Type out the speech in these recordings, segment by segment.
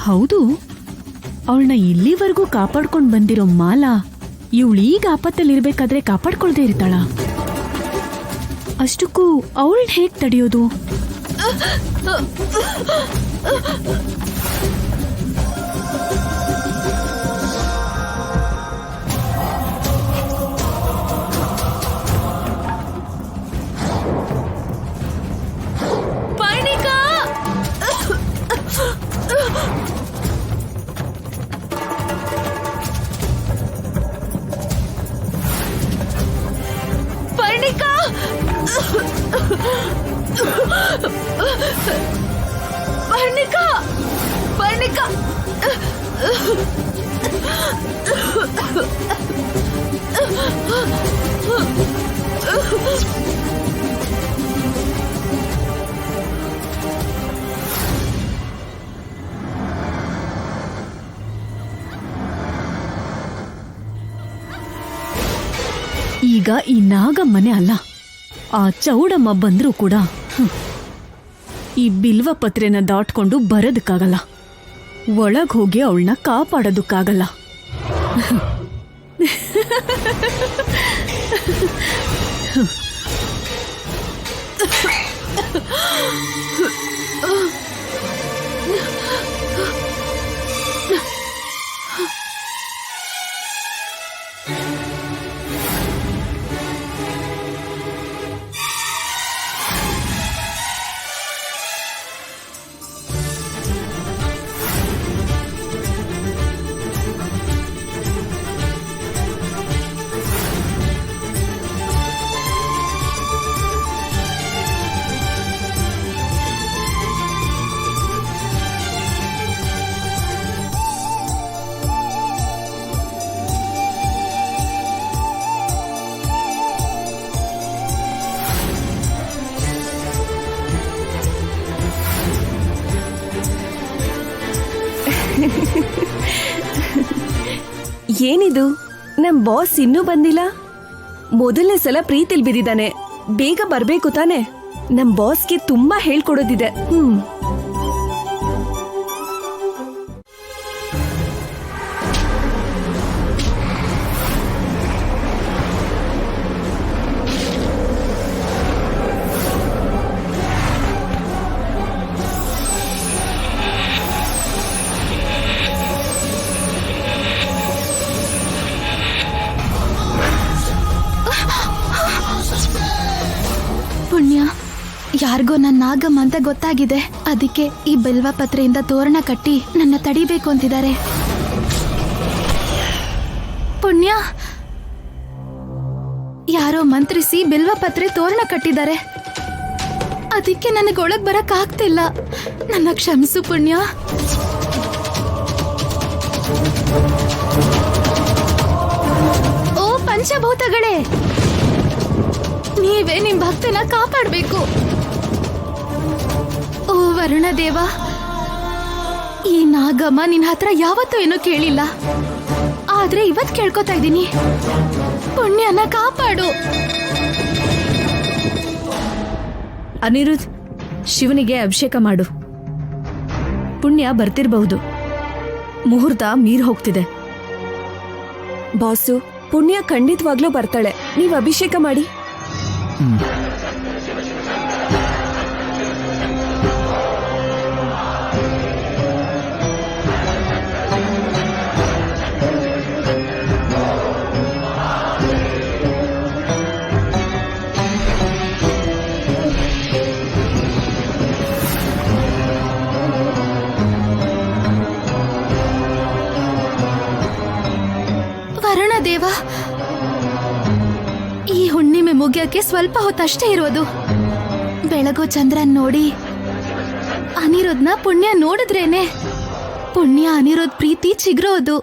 ಹೌದು, ಅವಳನ್ನ ಇಲ್ಲಿವರೆಗೂ ಕಾಪಾಡ್ಕೊಂಡ್ ಬಂದಿರೋ ಮಾಲಾ ಇವಳೀಗ ಆಪತ್ತಲ್ಲಿರ್ಬೇಕಾದ್ರೆ ಕಾಪಾಡ್ಕೊಳ್ದೇ ಇರ್ತಾಳ? ಅಷ್ಟಕ್ಕೂ ಅವಳನ್ನ ಹೇಗ್ ತಡೆಯೋದು? ಈಗ ಈ ನಾಗಮ್ಮನೆ ಅಲ್ಲ, ಆ ಚೌಡಮ್ಮ ಬಂದ್ರೂ ಕೂಡ ಈ ಬಿಲ್ವ ಪತ್ರೆನ ದಾಟ್ಕೊಂಡು ಬರೋದಕ್ಕಾಗಲ್ಲ, ಒಳಗ್ ಹೋಗಿ ಅವಳನ್ನ ಕಾಪಾಡೋದಕ್ಕಾಗಲ್ಲ. ಏನಿದು, ನಮ್ ಬಾಸ್ ಇನ್ನೂ ಬಂದಿಲ್ಲ? ಮೊದಲನೇ ಸಲ ಪ್ರೀತಿಲ್ ಬಿದ್ದಿದ್ದಾನೆ, ಬೇಗ ಬರ್ಬೇಕು ತಾನೆ? ನಮ್ ಬಾಸ್ಗೆ ತುಂಬಾ ಹೇಳ್ಕೊಡೋದಿದೆ. ಪುಣ್ಯ, ಯಾರಿಗೋ ನನ್ನ ನಾಗಮ್ಮ ಅಂತ ಗೊತ್ತಾಗಿದೆ. ಅದಕ್ಕೆ ಈ ಬಿಲ್ವ ಪತ್ರೆಯಿಂದ ತೋರಣ ಕಟ್ಟಿ ನನ್ನ ತಡಿಬೇಕು ಅಂತಿದ್ದಾರೆ. ಪುಣ್ಯ, ಯಾರೋ ಮಂತ್ರಿಸಿ ಬಿಲ್ವ ಪತ್ರೆ ತೋರಣ ಕಟ್ಟಿದ್ದಾರೆ. ಅದಕ್ಕೆ ನನಗೆ ಒಳಗ್ ಬರಕ್ ಆಗ್ತಿಲ್ಲ. ನನ್ನ ಕ್ಷಮಿಸು ಪುಣ್ಯ. ಓ ಪಂಚಭೂತಗಳೇ, ನೀವೇ ನಿಮ್ ಭಕ್ತನ ಕಾಪಾಡ್ಬೇಕು. ಓ ವರುಣ ದೇವ, ಈ ನಾಗಮ್ಮ ನಿನ್ ಹತ್ರ ಯಾವತ್ತೂ ಏನೋ ಕೇಳಿಲ್ಲ, ಆದ್ರೆ ಇವತ್ ಕೇಳ್ಕೊತಾ ಇದ್ದೀನಿ. ಪುಣ್ಯನ ಕಾಪಾಡು. ಅನಿರುದ್ಧ್, ಶಿವನಿಗೆ ಅಭಿಷೇಕ ಮಾಡು. ಪುಣ್ಯ ಬರ್ತಿರ್ಬಹುದು, ಮುಹೂರ್ತ ಮೀರ್ ಹೋಗ್ತಿದೆ. ಬಾಸು, ಪುಣ್ಯ ಖಂಡಿತವಾಗ್ಲೂ ಬರ್ತಾಳೆ, ನೀವು ಅಭಿಷೇಕ ಮಾಡಿ. ವರುಣ ದೇವ, ಈ ಹುಣ್ಣಿಮೆ ಮುಗಿಯಕ್ಕೆ ಸ್ವಲ್ಪ ಹೊತ್ತಷ್ಟೇ ಇರೋದು. ಬೆಳಗೋ ಚಂದ್ರನ್ ನೋಡಿ ಅನಿರುದ್ಧನ ಪುಣ್ಯ ನೋಡಿದ್ರೇನೆ ಪುಣ್ಯ ಅನಿರುದ್ಧ ಪ್ರೀತಿ ಚಿಗ್ರೋದು.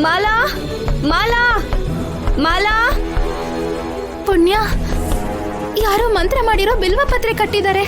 ಮಾಲಾ ಮಾಲಾ ಮಾಲಾ ಪುಣ್ಯ, ಯಾರೋ ಮಂತ್ರ ಮಾಡಿರೋ ಬಿಲ್ವ ಪತ್ರೆ ಕಟ್ಟಿದ್ದಾರೆ.